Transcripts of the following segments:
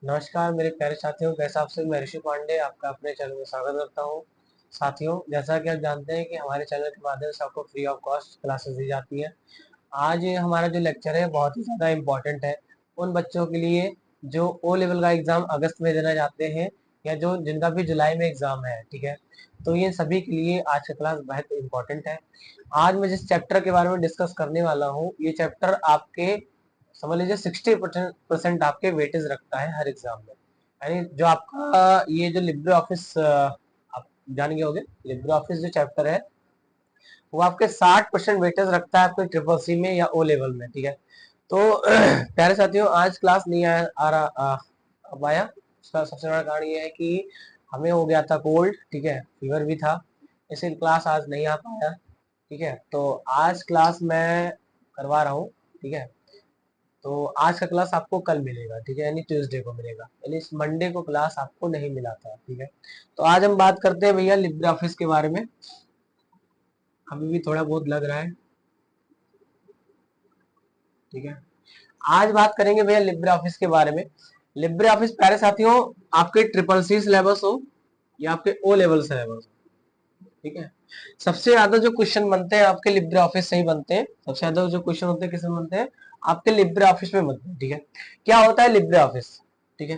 नमस्कार मेरे प्यारे साथियों, कैसे आप सब। मैं ऋषि पांडे आपका अपने चैनल में स्वागत करता हूं। साथियों, जैसा कि आप जानते हैं कि हमारे चैनल के माध्यम से आपको फ्री ऑफ कॉस्ट क्लासेस दी जाती है। आज ये हमारा जो लेक्चर है बहुत ही ज़्यादा इम्पोर्टेंट है उन बच्चों के लिए जो ओ लेवल का एग्ज़ाम अगस्त में देना चाहते हैं या जो जिनका भी जुलाई में एग्ज़ाम है। ठीक है, तो ये सभी के लिए आज का क्लास बहुत इम्पोर्टेंट है। आज मैं जिस चैप्टर के बारे में डिस्कस करने वाला हूँ, ये चैप्टर आपके समझ लीजिए 60% आपके वेटेज रखता है हर एग्जाम में। यानी जो आपका ये जो लिब्रे ऑफिस आप जान गए होंगे, लिब्रे ऑफिस जो चैप्टर है वो आपके 60% वेटेज रखता है आपके ट्रिपल सी में या ओ लेवल में। ठीक है, तो प्यारे साथियों, आज क्लास नहीं आ रहा अब आया। उसका सबसे बड़ा कारण ये है कि हमें हो गया था कोल्ड। ठीक है, फीवर भी था, इसलिए क्लास आज नहीं आ पाया। ठीक है, तो आज क्लास मैं करवा रहा हूँ। ठीक है, तो आज का क्लास आपको कल मिलेगा। ठीक है, यानी ट्यूसडे को मिलेगा, यानी इस मंडे को क्लास आपको नहीं मिला था। ठीक है, तो आज हम बात करते हैं भैया लिब्रे ऑफिस के बारे में। अभी भी थोड़ा बहुत लग रहा है। ठीक है, आज बात करेंगे भैया लिब्रे ऑफिस के बारे में। लिब्रे ऑफिस प्यारे साथियों, आपके ट्रिपल सी सिलेबस हो या आपके ओ लेवल सिलेबस हो। ठीक है, सबसे ज्यादा जो क्वेश्चन बनते हैं आपके लिब्रे ऑफिस से ही बनते हैं। सबसे ज्यादा जो क्वेश्चन होते हैं किसमें बनते हैं? आपके लिब्रे ऑफिस में बनते हैं। ठीक है, क्या होता है लिब्रे ऑफिस? ठीक है,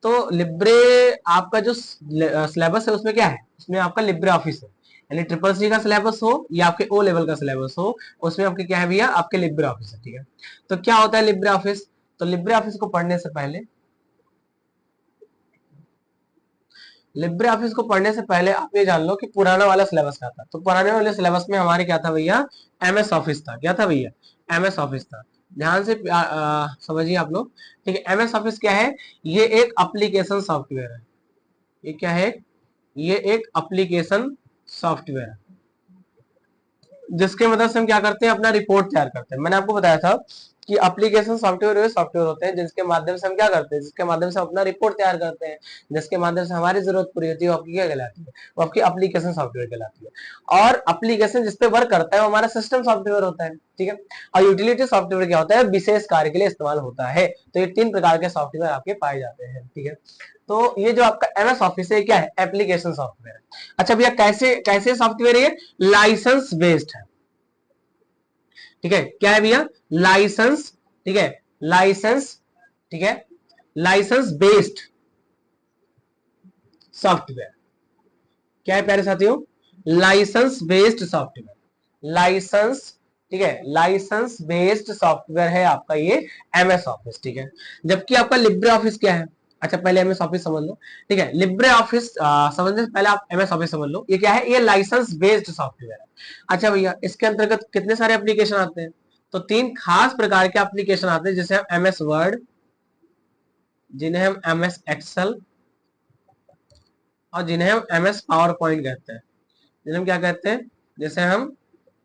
तो लिब्रे आपका जो सिलेबस है उसमें क्या है? उसमें आपका लिब्रे ऑफिस है, यानी ट्रिपल सी का सिलेबस हो या आपके ओ लेवल का सिलेबस हो, उसमें आपके क्या है भैया? आपके लिब्रे ऑफिस है। ठीक है, तो क्या होता है लिब्रे ऑफिस? तो लिब्रे ऑफिस को पढ़ने से पहले, लिब्रे ऑफिस को पढ़ने से पहले आप ये जान लो कि पुराना वाला सिलेबस क्या था। तो पुराने वाले सिलेबस में हमारे क्या था भैया? एमएस ऑफिस था। क्या था भैया? एमएस ऑफिस था। ध्यान से समझिए आप लोग। ठीक है, एमएस ऑफिस क्या है? ये एक एप्लीकेशन सॉफ्टवेयर है। ये क्या है? ये एक एप्लीकेशन सॉफ्टवेयर है जिसके मदद से हम क्या करते हैं? अपना रिपोर्ट तैयार करते हैं। मैंने आपको बताया था कि एप्लीकेशन सॉफ्टवेयर वे सॉफ्टवेयर होते हैं जिसके माध्यम से हम क्या करते हैं? जिसके माध्यम से हम अपना रिपोर्ट तैयार करते हैं, जिसके माध्यम से हमारी जरूरत पूरी होती है, वो आपकी क्या कहलाती है? वो आपकी एप्लीकेशन सॉफ्टवेयर कहलाती है। और एप्लीकेशन जिसपे वर्क करता है वो हमारा सिस्टम सॉफ्टवेयर होता है। ठीक है, और यूटिलिटी सॉफ्टवेयर क्या होता है? विशेष कार्य के लिए इस्तेमाल होता है। तो ये 3 प्रकार के सॉफ्टवेयर आपके पाए जाते हैं। ठीक है, तो ये जो आपका एमएस ऑफिस है क्या है? एप्लीकेशन सॉफ्टवेयर है। अच्छा भैया, कैसे कैसे सॉफ्टवेयर है? लाइसेंस बेस्ड है। ठीक है, क्या है भैया? लाइसेंस। ठीक है, लाइसेंस। ठीक है, लाइसेंस बेस्ड सॉफ्टवेयर। क्या है प्यारे साथियों? Licence based software. लाइसेंस, ठीक है, लाइसेंस बेस्ड सॉफ्टवेयर है आपका ये एमएस ऑफिस। ठीक है, जबकि आपका लिब्रे ऑफिस क्या है? अच्छा, पहले एमएस ऑफिस समझ लो। ठीक है, लिब्रे ऑफिस समझने से पहले आप एमएस ऑफिस समझ लो। ये क्या है? ये लाइसेंस बेस्ड सॉफ्टवेयर है। अच्छा भैया, इसके अंतर्गत कितने सारे एप्लीकेशन आते हैं? तो 3 खास प्रकार के एप्लीकेशन आते हैं, जैसे हम एमएस वर्ड, जिन्हें हम एमएस एक्सेल, और जिन्हें हम एमएस पावर पॉइंट कहते हैं। जिन्हें हम क्या कहते हैं? जैसे हम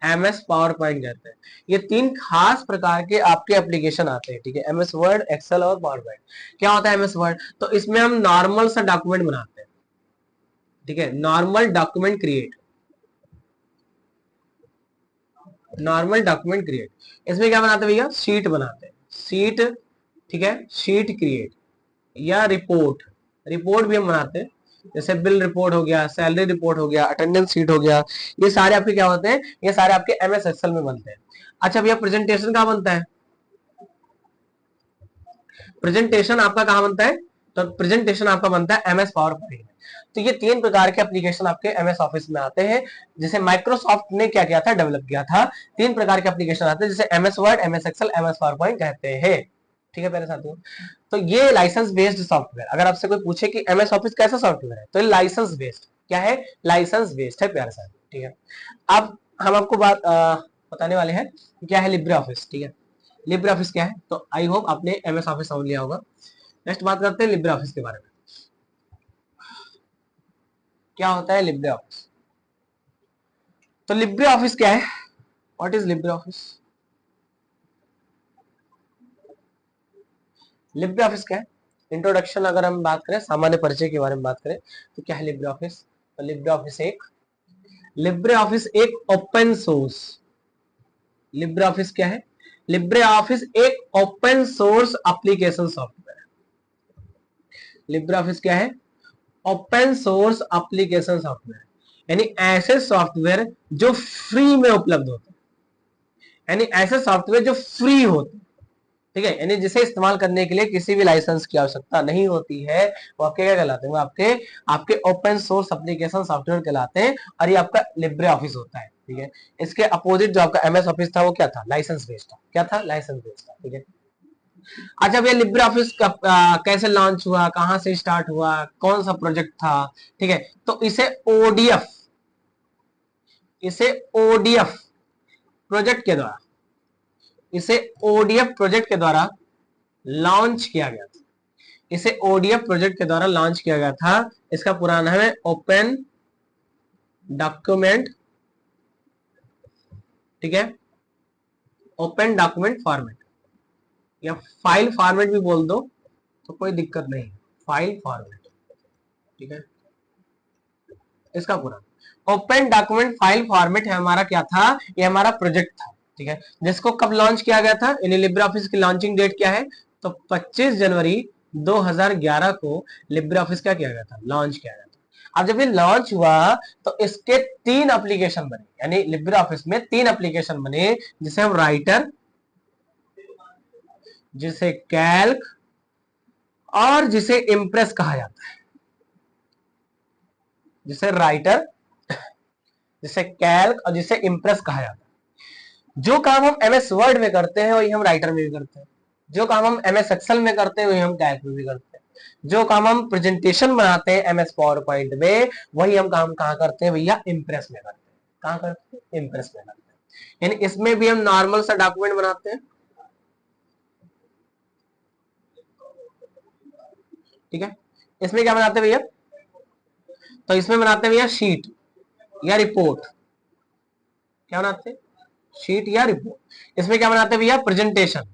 एमएस पावर पॉइंट कहते हैं। ये 3 खास प्रकार के आपके एप्लीकेशन आते हैं। ठीक है, एमएस वर्ड, एक्सेल और पावर पॉइंट। क्या होता है एमएस वर्ड? तो इसमें हम नॉर्मल सा डॉक्यूमेंट बनाते हैं। ठीक है, normal document create, normal document create. इसमें क्या बनाते हैं भैया? शीट बनाते हैं, शीट। ठीक है, शीट क्रिएट या रिपोर्ट, रिपोर्ट भी हम बनाते हैं। जैसे बिल रिपोर्ट हो गया, सैलरी रिपोर्ट हो गया, अटेंडेंस शीट हो गया। ये सारे आपके क्या होते हैं? ये सारे आपके एमएस एक्सेल में बनते हैं। अच्छा भैया, प्रेजेंटेशन कहाँ बनता है? प्रेजेंटेशन आपका कहाँ बनता है? तो प्रेजेंटेशन आपका बनता है एमएस पावर पॉइंट में। तो ये 3 प्रकार के एप्लीकेशन आपके एमएस ऑफिस में आते हैं, जिसे माइक्रोसॉफ्ट ने क्या किया था? डेवलप किया था। 3 प्रकार के एप्लीकेशन आते हैं, जिसे MS Word, MS Excel, MS PowerPoint कहते हैं। ठीक है मेरे साथियों, तो ये लाइसेंस बेस्ड सॉफ्टवेयर। अगर आपसे कोई पूछे कि एमएस ऑफिस कैसा सॉफ्टवेयर है, तो ये लाइसेंस बेस्ड क्या है? लाइसेंस बेस्ड है प्यारे साथियों। ठीक है, अब हम आपको बात बताने वाले हैं क्या है लिब्रे ऑफिस। ठीक है, लिब्रे ऑफिस क्या है? तो आई होप आपने एमएस ऑफिस समझ लिया होगा। नेक्स्ट बात करते हैं लिब्रे ऑफिस के बारे में। क्या होता है लिब्रे ऑफिस? तो लिब्रे ऑफिस क्या है? What is Libre office? Libre office क्या है? इंट्रोडक्शन अगर हम बात करें, सामान्य परिचय के बारे में बात करें, तो क्या है लिब्रे ऑफिस? तो लिब्रे ऑफिस एक ओपन सोर्स, लिब्रे ऑफिस क्या है? लिब्रे ऑफिस एक ओपन सोर्स एप्लीकेशन सॉफ्टवेयर है। लिब्रे ऑफिस क्या है? ओपन सोर्स एप्लीकेशन सॉफ्टवेयर, यानी ऐसे सॉफ्टवेयर जो फ्री में उपलब्ध होते हैं, यानी ऐसे सॉफ्टवेयर जो फ्री होते हैं, ठीक है, यानी जिसे इस्तेमाल करने के लिए किसी भी लाइसेंस की आवश्यकता नहीं होती है, वो आपके क्या कहलाते हैं? वो आपके आपके ओपन सोर्स एप्लीकेशन सॉफ्टवेयर कहलाते हैं, और ये आपका लिब्रे ऑफिस होता है, ठीक है। इसके अपोजिट जो आपका एमएस ऑफिस था वो क्या था? लाइसेंस बेस्ड था। क्या था? लाइसेंस बेस्ड था, ठीक है। अच्छा, ये लिब्रे ऑफिस कैसे लॉन्च हुआ, कहां से स्टार्ट हुआ, कौन सा प्रोजेक्ट था, ठीक है, तो इसे प्रोजेक्ट के द्वारा इसे ओडीएफ प्रोजेक्ट के द्वारा लॉन्च किया गया था। इसे ओडीएफ प्रोजेक्ट के द्वारा लॉन्च किया गया था। इसका पूरा नाम है ओपन डॉक्यूमेंट, ठीक है, ओपन डॉक्यूमेंट फॉर्मेट, या फाइल फॉर्मेट भी बोल दो तो कोई दिक्कत नहीं, फाइल फॉर्मेट, ठीक है। इसका पूरा ओपन डॉक्यूमेंट फाइल फॉर्मेट है हमारा, क्या था? ये हमारा प्रोजेक्ट था, ठीक है, जिसको कब लॉन्च किया गया था? इन लिब्रे ऑफिस की लॉन्चिंग डेट क्या है? तो 25 जनवरी 2011 को लिब्रे ऑफिस क्या किया गया था? लॉन्च किया गया था। अब जब ये लॉन्च हुआ तो इसके 3 एप्लीकेशन बने, यानी लिब्रे ऑफिस में 3 एप्लीकेशन बने, जिसे हम राइटर, जिसे कैल्क, और जिसे इम्प्रेस कहा जाता है। जिसे राइटर, जिसे कैल्क और जिसे इम्प्रेस कहा जाता है। जो काम हम एमएस वर्ड में करते हैं वही हम राइटर में भी करते हैं, जो काम हम एमएस एक्सेल में करते हैं वही हम कैल्क में भी करते हैं, जो काम हम प्रेजेंटेशन बनाते हैं एमएस पावर पॉइंट में वही हम काम कहाँ करते हैं भैया? इम्प्रेस में करते हैं। कहाँ करते हैं? इम्प्रेस में करते हैं। यानी इसमें भी हम नॉर्मल सा डॉक्यूमेंट बनाते हैं, ठीक है। इसमें क्या बनाते हैं भैया? तो इसमें बनाते हैं भैया शीट या रिपोर्ट। क्या बनाते हैं? शीट या रिपोर्ट। इसमें क्या बनाते हैं भैया? प्रेजेंटेशन।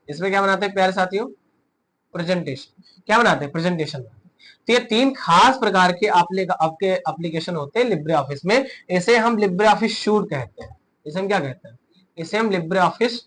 इसमें क्या बनाते हैं प्यारे साथियों? प्रेजेंटेशन। क्या बनाते हैं? प्रेजेंटेशन। तो ये 3 खास प्रकार के आपके एप्लीकेशन होते हैं लिब्रे ऑफिस में। इसे हम लिब्रे ऑफिस शूट कहते हैं। इसे हम क्या कहते हैं? इसे हम लिब्रे ऑफिस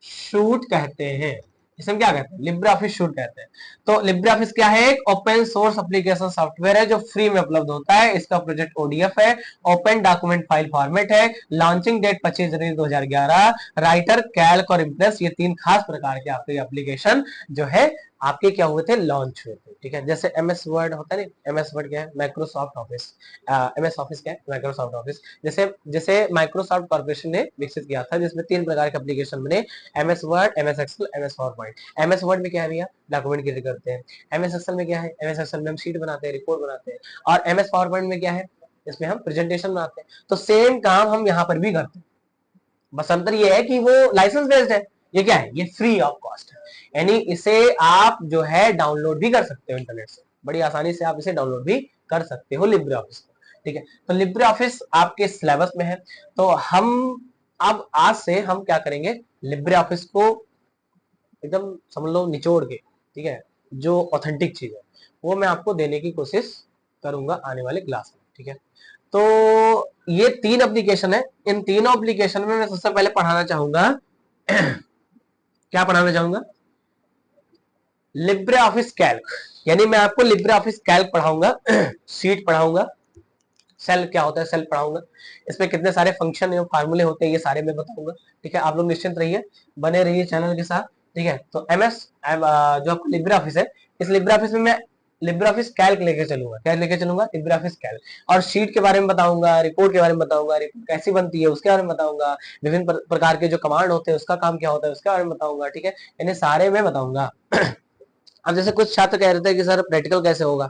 शूट कहते हैं। इसे हम क्या कहते हैं? लिब्रे ऑफिस शूट कहते हैं। तो लिब्रे ऑफिस क्या है? एक ओपन सोर्स एप्लीकेशन सॉफ्टवेयर है जो फ्री में उपलब्ध होता है। इसका प्रोजेक्ट ओडीएफ है, ओपन डॉक्यूमेंट फाइल फॉर्मेट है, लॉन्चिंग डेट 25 जनवरी 2011। राइटर, कैल्क और इम्प्रेस, ये 3 खास प्रकार के आपके एप्लीकेशन जो है आपके क्या हुए थे? लॉन्च हुए थे, ठीक है। जैसे एमएस वर्ड होता है ना, एमएस वर्ड क्या है? Microsoft office. एमएस ऑफिस क्या है? Microsoft office. जैसे जैसे माइक्रोसॉफ्ट कॉर्पोरेशन ने विकसित किया था, जिसमें 3 प्रकार के एप्लीकेशन बने, MS Word, MS Excel, MS PowerPoint. MS Word में क्या है भैया? डॉक्यूमेंट क्रिएट करते हैं। एमएस एक्सेल में क्या है? एमएस एक्सेल में हम शीट बनाते हैं, रिपोर्ट बनाते हैं। और एमएस पावर पॉइंट में क्या है? इसमें हम प्रेजेंटेशन बनाते हैं। तो सेम काम हम यहाँ पर भी करते हैं, बस अंतर ये है कि वो लाइसेंस बेस्ड है, ये क्या है? ये फ्री ऑफ कॉस्ट है, यानी इसे आप जो है डाउनलोड भी कर सकते हो इंटरनेट से, बड़ी आसानी से आप इसे डाउनलोड भी कर सकते हो लिब्रे ऑफिस को, ठीक है। तो लिब्रे ऑफिस आपके सिलेबस में है। तो हम अब आज से हम क्या करेंगे? लिब्रे ऑफिस को एकदम समझ लो निचोड़ के, ठीक है, जो ऑथेंटिक चीज है वो मैं आपको देने की कोशिश करूंगा आने वाले क्लास में, ठीक है। तो ये 3 एप्लीकेशन है। इन तीनों एप्लीकेशन में मैं सबसे पहले पढ़ाना चाहूंगा क्या पढ़ाना चाहूंगा? लिब्रे ऑफिस कैल्क, यानी मैं आपको लिब्रे ऑफिस कैल्क पढ़ाऊंगा, शीट पढ़ाऊंगा, सेल क्या होता है सेल पढ़ाऊंगा, इसमें कितने सारे फंक्शन एवं फार्मूले होते हैं ये सारे मैं बताऊंगा, ठीक है। आप लोग निश्चिंत रहिए, बने रहिए चैनल के साथ, ठीक है। तो एमएस जो आपका लिब्रे ऑफिस है, इस लिब्रे ऑफिस में मैं लिब्रे ऑफिस कैल्क लेके चलूंगा। क्या लेके चलूंगा? Libre office Calc. और शीट के बारे में बताऊंगा, रिपोर्ट के बारे में बताऊंगा, रिपोर्ट कैसी बनती है उसके बारे में बताऊंगा, विभिन्न प्रकार के जो कमांड होते हैं उसका काम क्या होता है उसके बारे में बताऊंगा, ठीक है। इन्हें सारे मैं बताऊंगा। अब जैसे कुछ छात्र कह रहे थे कि सर प्रैक्टिकल कैसे होगा,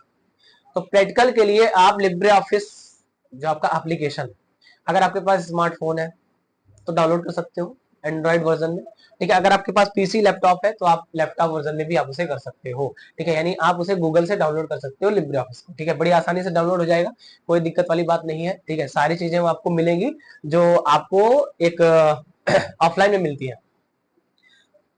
तो प्रैक्टिकल के लिए आप लिब्रे ऑफिस जो आपका एप्लीकेशन है, अगर आपके पास स्मार्टफोन है तो डाउनलोड कर सकते हो एंड्रॉइड वर्जन में, ठीक है। अगर आपके पास पीसी लैपटॉप है तो आप लैपटॉप वर्जन में भी आप उसे कर सकते हो, ठीक है। यानी आप उसे गूगल से डाउनलोड कर सकते हो लिब्रे ऑफिस को, ठीक है। बड़ी आसानी से डाउनलोड हो जाएगा, कोई दिक्कत वाली बात नहीं है, ठीक है। सारी चीजें आपको मिलेंगी जो आपको एक ऑफलाइन में मिलती है।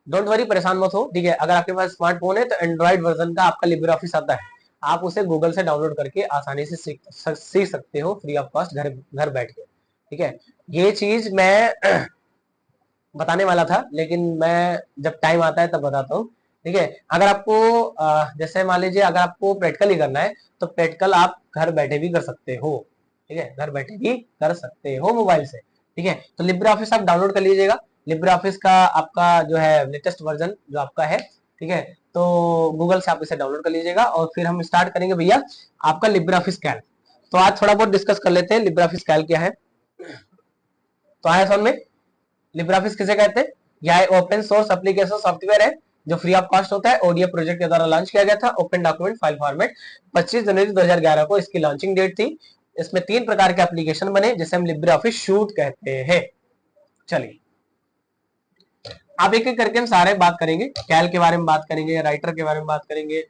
डोंट वरी, परेशान मत हो, ठीक है। अगर आपके पास स्मार्टफोन है तो एंड्रॉइड वर्जन का आपका लिब्रे ऑफिस आता है, आप उसे गूगल से डाउनलोड करके आसानी से सीख सकते हो फ्री ऑफ कॉस्ट, घर घर बैठ के, ठीक है। ये चीज मैं बताने वाला था लेकिन मैं जब टाइम आता है तब बताता हूँ, ठीक है। अगर आपको जैसे मान लीजिए अगर आपको प्रैक्टिकल ही करना है तो प्रैक्टिकल आप घर बैठे भी कर सकते हो, ठीक है, घर बैठे भी कर सकते हो मोबाइल से, ठीक है। तो लिब्रे ऑफिस आप डाउनलोड कर लीजिएगा। लिब्रे ऑफिस का आपका जो है लेटेस्ट वर्जन जो आपका है, ठीक है, तो गूगल से आप इसे डाउनलोड कर लीजिएगा और फिर हम स्टार्ट करेंगे भैया आपका लिब्रे ऑफिस कैल्क। तो आज थोड़ा बहुत डिस्कस कर लेते हैं लिब्रे ऑफिस कैल्क क्या है। तो आया समझ में, लिब्रे ऑफिस किसे कहते हैं? यह ओपन सोर्स एप्लीकेशन सॉफ्टवेयर है जो फ्री ऑफ कॉस्ट होता है। ओडीएफ प्रोजेक्ट के द्वारा लॉन्च किया गया था। ओपन डॉक्यूमेंट फाइल फॉर्मेट 25 जनवरी 2011 को इसकी लॉन्चिंग डेट थी। इसमें 3 प्रकार के एप्लीकेशन बने जिसे हम लिब्रे ऑफिस सूट कहते हैं। चलिए अब एक एक करके हम सारे बात करेंगे। कैल के बारे में बात करेंगे, राइटर के बारे में बात करेंगे,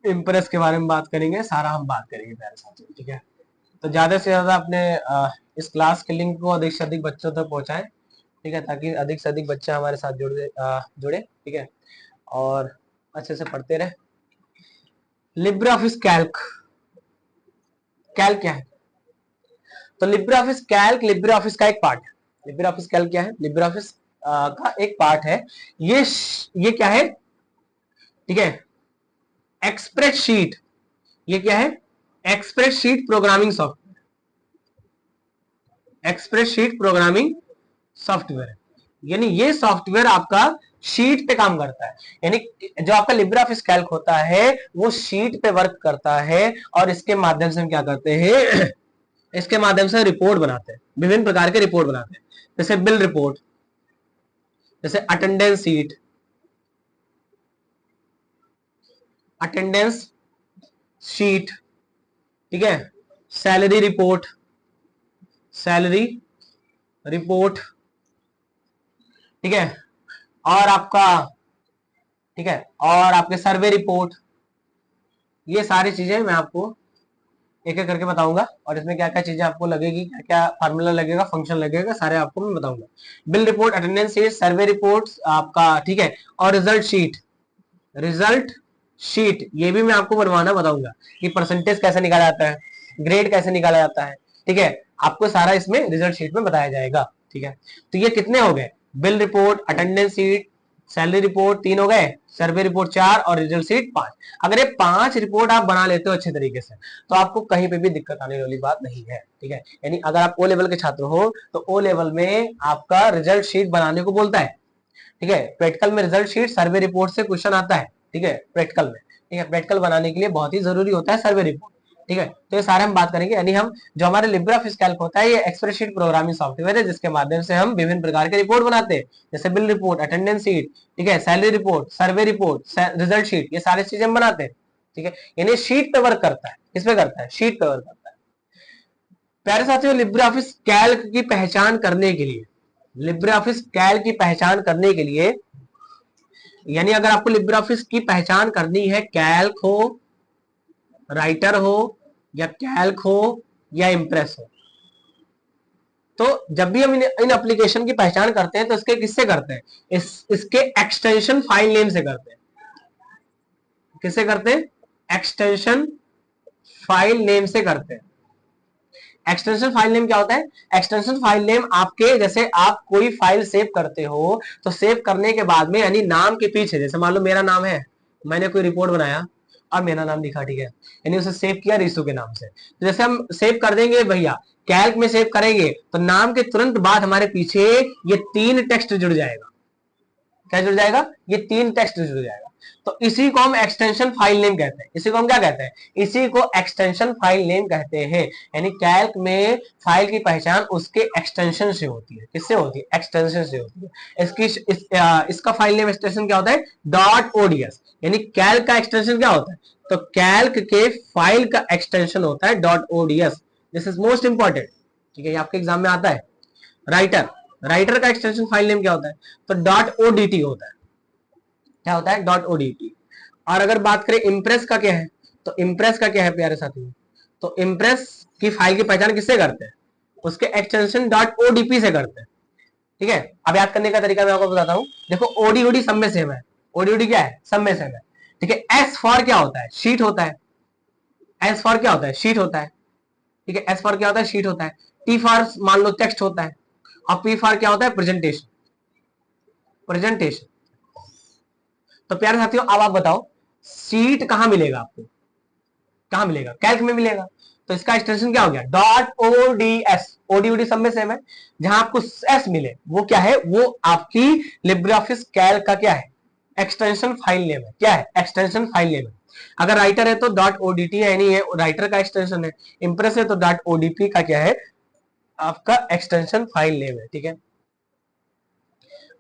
इम्प्रेस के बारे में बात करेंगे, सारा हम बात करेंगे प्यारे साथियों, ठीक है। तो ज्यादा से ज्यादा अपने इस क्लास के लिंक को अधिक से अधिक बच्चों तक पहुंचाएं, ठीक है, ताकि अधिक से अधिक बच्चे हमारे साथ जुड़े, ठीक है, और अच्छे से पढ़ते रहे। लिब्रे ऑफिस कैल्क, कैल्क क्या है? तो Libre office Calc Libre office का एक पार्ट है। लिब्रे ऑफिस कैल्क क्या है? लिब्रे ऑफिस का एक पार्ट है। ये क्या है? ठीक है, एक्सप्रेस शीट। ये क्या है? Express sheet programming software. Express sheet programming software, यानी ये सॉफ्टवेयर आपका शीट पे काम करता है। यानी जो आपका लिब्रे ऑफिस कैल्क होता है वो शीट पे वर्क करता है और इसके माध्यम से हम क्या करते हैं इसके माध्यम से रिपोर्ट बनाते हैं, विभिन्न प्रकार के रिपोर्ट बनाते हैं, जैसे बिल रिपोर्ट, जैसे अटेंडेंस शीट, अटेंडेंस शीट, ठीक है, सैलरी रिपोर्ट, सैलरी रिपोर्ट, ठीक है, और आपका, ठीक है, और आपके सर्वे रिपोर्ट। ये सारी चीजें मैं आपको एक एक करके बताऊंगा और इसमें क्या क्या चीजें आपको लगेगी, क्या क्या फार्मूला लगेगा, फंक्शन लगेगा, सारे आपको मैं बताऊंगा। Bill report, attendance sheet, survey report आपका, ठीक है, और रिजल्ट शीट। रिजल्ट शीट ये भी मैं आपको बनवाना बताऊंगा कि परसेंटेज कैसे निकाला जाता है, ग्रेड कैसे निकाला जाता है, ठीक है, आपको सारा इसमें रिजल्ट शीट में बताया जाएगा, ठीक है। तो ये कितने हो गए? Bill report, attendance sheet, salary report 3 हो गए, सर्वे रिपोर्ट 4 और रिजल्ट शीट 5। अगर ये 5 रिपोर्ट आप बना लेते हो अच्छे तरीके से तो आपको कहीं पे भी दिक्कत आने वाली बात नहीं है, ठीक है। यानी अगर आप ओ लेवल के छात्र हो तो ओ लेवल में आपका रिजल्ट शीट बनाने को बोलता है, ठीक है। प्रैक्टिकल में रिजल्ट शीट सर्वे रिपोर्ट से क्वेश्चन आता है, ठीक है, प्रैक्टिकल में, ठीक है। प्रैक्टिकल बनाने के लिए बहुत ही जरूरी होता है सर्वे रिपोर्ट, ठीक है। तो ये सारे हम बात करेंगे। यानी हम जो हमारे लिब्रे ऑफिस कैल्क होता है ये एक्सप्रेसशीट प्रोग्रामिंग सॉफ्टवेयर है जिसके माध्यम से हम विभिन्न प्रकार के रिपोर्ट बनाते हैं, जैसे बिल रिपोर्ट, अटेंडेंस शीट, ठीक है, salary report, survey report, result sheet, ये सारी चीजें हम बनाते हैं, ठीक है। यानी शीट पे वर्क करता है। किस पे करता है? शीट पे वर्क करता है। प्यारे साथियों, लिब्रे ऑफिस कैल्क की पहचान करने के लिए, लिब्रे ऑफिस कैल्क की पहचान करने के लिए, यानी अगर आपको लिब्रे ऑफिस की पहचान करनी है, कैल्क हो, राइटर हो, या कैल्क हो, या इम्प्रेस हो, तो जब भी हम इन एप्लीकेशन की पहचान करते हैं तो इसके किससे करते हैं? इसके एक्सटेंशन फाइल नेम से करते हैं। किससे करते हैं? एक्सटेंशन फाइल नेम से करते हैं। एक्सटेंशन फाइल नेम क्या होता है? एक्सटेंशन फाइल नेम आपके, जैसे आप कोई फाइल सेव करते हो तो सेव करने के बाद में, यानी नाम के पीछे, जैसे मान लो मेरा नाम है, मैंने कोई रिपोर्ट बनाया और मेरा नाम लिखा, ठीक है, यानी उसे सेव किया रिसू के नाम से। तो जैसे हम सेव कर देंगे भैया, कैल्क में सेव करेंगे तो नाम के तुरंत बाद हमारे पीछे ये 3 टेक्स्ट जुड़ जाएगा। क्या जुड़ जाएगा? ये 3 टेक्स्ट जुड़ जाएगा। तो इसी को हम एक्सटेंशन फाइल नेम कहते हैं। इसी को हम क्या कहते हैं? इसी को एक्सटेंशन फाइल नेम कहते हैं। यानी कैल्क में फाइल की पहचान उसके एक्सटेंशन से होती है। किससे होती है? एक्सटेंशन से होती है। इसका फाइल नेम एक्सटेंशन क्या होता है? Dot ODS. यानी कैल्क का एक्सटेंशन क्या होता है? तो कैल्क के फाइल का एक्सटेंशन होता है dot ODS. This is most important, ठीक है, ये आपके एग्जाम में आता है। राइटर, राइटर का एक्सटेंशन फाइल नेम क्या होता है? तो डॉट ओडीटी होता है। क्या होता है? Dot ODT. और अगर बात करें इम्प्रेस का क्या है, तो इम्प्रेस का क्या है प्यारे साथियों? तो इम्प्रेस की फाइल की पहचान किससे करते हैं? उसके एक्सटेंशन डॉट ओडीपी से करते हैं, ठीक है। अब याद करने का तरीका मैं आपको बताता हूं। देखो ओडी ओडी सब में सेम है। ओडी ओडी क्या है? सब में सेम है, ठीक है। एस फॉर क्या होता है? शीट होता है। एस फॉर क्या होता है? शीट होता है, ठीक है। एस फॉर क्या होता है? शीट होता है। टी फॉर मान लो टेक्स्ट होता है। और पी फॉर क्या होता है? प्रेजेंटेशन। प्रेजेंटेशन, तो प्यारे साथियों अब आप बताओ शीट कहां मिलेगा आपको, कहां मिलेगा, कैल्क में मिलेगा। तो इसका एक्सटेंशन क्या हो गया, डॉट ओडीएस, ओडीओडी सब में सेम है, जहां आपको एस मिले वो क्या है, वो आपकी लिब्रियोफिस कैल्क का क्या है, एक्सटेंशन फाइल नेम है, क्या है, एक्सटेंशन फाइल नेम है। अगर राइटर है तो डॉट ओडीटी है, नहीं है राइटर का एक्सटेंशन है, इंप्रेस है तो डॉट ओडीपी का क्या है, आपका एक्सटेंशन फाइल नेम है, ठीक है।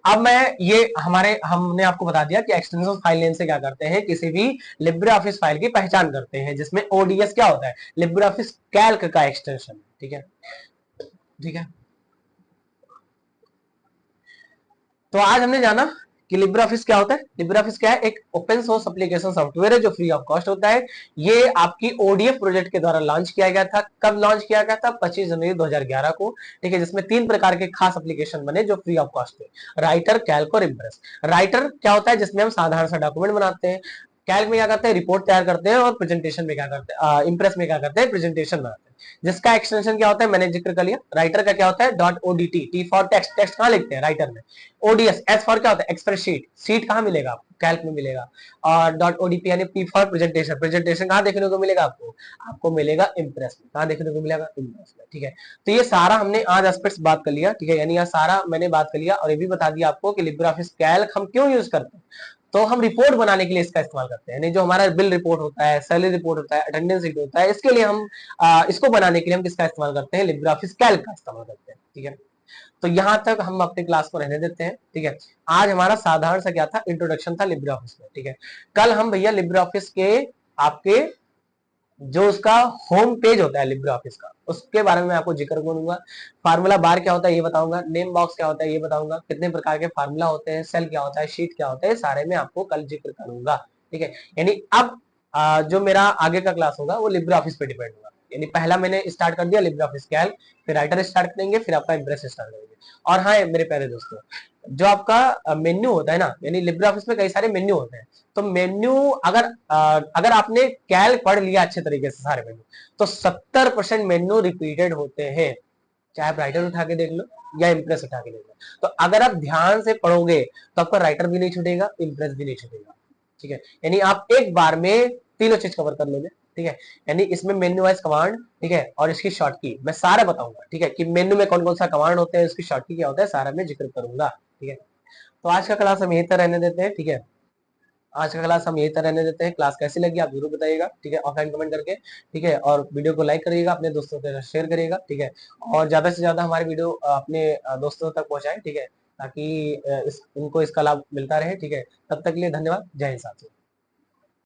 अब मैं ये हमने आपको बता दिया कि एक्सटेंशन फाइल नेम से क्या करते हैं, किसी भी लिब्रे ऑफिस फाइल की पहचान करते हैं, जिसमें ओडीएस क्या होता है, लिब्रे ऑफिस कैल्क का एक्सटेंशन, ठीक है, ठीक है। तो आज हमने जाना कि लिब्रे ऑफिस क्या होता है। लिब्रे ऑफिस क्या है, एक ओपन सोर्स एप्लीकेशन सॉफ्टवेयर है जो फ्री ऑफ कॉस्ट होता है। ये आपकी ओडीएफ प्रोजेक्ट के द्वारा लॉन्च किया गया था। कब लॉन्च किया गया था, 25 जनवरी 2011 को, ठीक है, जिसमें 3 प्रकार के खास एप्लीकेशन बने जो फ्री ऑफ कॉस्ट थे, राइटर, कैल्क और इम्प्रेस। राइटर क्या होता है, जिसमें हम साधारण सा डॉक्यूमेंट बनाते हैं। कैल्क में क्या करते हैं, रिपोर्ट तैयार करते हैं, और प्रेजेंटेशन में क्या करते हैं, इम्प्रेस में क्या करते हैं, प्रेजेंटेशन बनाते हैं। जिसका एक्सटेंशन क्या होता है, मैंने जिक्र कर लिया। राइटर का क्या होता है, dot ODT, T for text, text कहां लिखते हैं, राइटर में। ओडीएस, एस फॉर क्या होता है, एक्सप्रेस शीट, सीट कहां मिलेगा आपको, कैल्क में मिलेगा। और डॉट ओडीपी यानी पी फॉर प्रेजेंटेशन, प्रेजेंटेशन कहां देखने को मिलेगा आपको, आपको मिलेगा इम्प्रेस में, कहां देखने को मिलेगा, इम्प्रेस में, ठीक है। तो ये सारा हमने आज एस्पेक्ट्स बात कर लिया, ठीक है, यानी यह सारा मैंने बात कर लिया, और ये भी बता दिया आपको कि लिब्रे ऑफिस कैल्क हम क्यों यूज करते हैं। तो हम रिपोर्ट बनाने के लिए इसका इस्तेमाल करते हैं, जो हमारा बिल रिपोर्ट होता है, सैलरी रिपोर्ट होता है, अटेंडेंस रिपोर्ट होता है, इसके लिए हम इसको बनाने के लिए हम किसका इस्तेमाल करते हैं, लिब्रे ऑफिस कैल्क का इस्तेमाल करते हैं, ठीक है। तो यहां तक हम अपनी क्लास को रहने देते हैं, ठीक है। आज हमारा साधारण सा क्या था, इंट्रोडक्शन था लिब्रे ऑफिस में, ठीक है। कल हम भैया लिब्रे ऑफिस के आपके जो उसका होम पेज होता है लिब्रे ऑफिस का, उसके बारे में मैं आपको जिक्र करूंगा। फार्मूला बार क्या होता है ये बताऊंगा, नेम बॉक्स क्या होता है ये बताऊंगा, कितने प्रकार के फार्मूला होते हैं, सेल क्या होता है, शीट क्या होता है, सारे में आपको कल जिक्र करूंगा, ठीक है। यानी अब जो मेरा आगे का क्लास होगा वो लिब्रे ऑफिस पे डिपेंड होगा। यानी पहला मैंने स्टार्ट कर दिया लिब्रे ऑफिस कैल्क, फिर राइटर स्टार्ट करेंगे, फिर आपका इम्प्रेस स्टार्ट करेंगे। और हाँ मेरे प्यारे दोस्तों, जो आपका मेन्यू होता है ना, यानी लिब्रे ऑफिस में कई सारे मेन्यू होते हैं। तो मेन्यू अगर आपने कैल्क पढ़ लिया अच्छे तरीके से सारे मेन्यू, तो 70% मेन्यू रिपीटेड होते हैं, चाहे आप राइटर उठा के देख लो या इम्प्रेस उठा के देख लो। तो अगर आप ध्यान से पढ़ोगे तो आपका राइटर भी नहीं छूटेगा, इम्प्रेस भी नहीं छूटेगा, ठीक है। यानी आप एक बार में तीनों चीज कवर कर लोगे, ठीक है। यानी इसमें मेन्यू वाइज कमांड, ठीक है, और इसकी शॉर्ट की मैं सारा बताऊंगा, ठीक है, कि मेन्यू में कौन कौन सा कमांड होते हैं, इसकी शॉर्ट की क्या होता है, सारा मैं जिक्र करूंगा, ठीक है। तो आज का क्लास हम यहीं तक रहने देते हैं, ठीक है। आज का क्लास हम यहीं तक रहने देते हैं। क्लास कैसी लगी आप जरूर बताइएगा, ठीक है, ऑफलाइन कमेंट करके, ठीक है। और वीडियो को लाइक करिएगा, अपने दोस्तों के साथ शेयर करिएगा, ठीक है। और ज्यादा से ज्यादा हमारे वीडियो अपने दोस्तों तक पहुंचाएं, ठीक है, ताकि उनको इसका लाभ मिलता रहे, ठीक है। तब तक के लिए धन्यवाद, जय हिंद साथियों।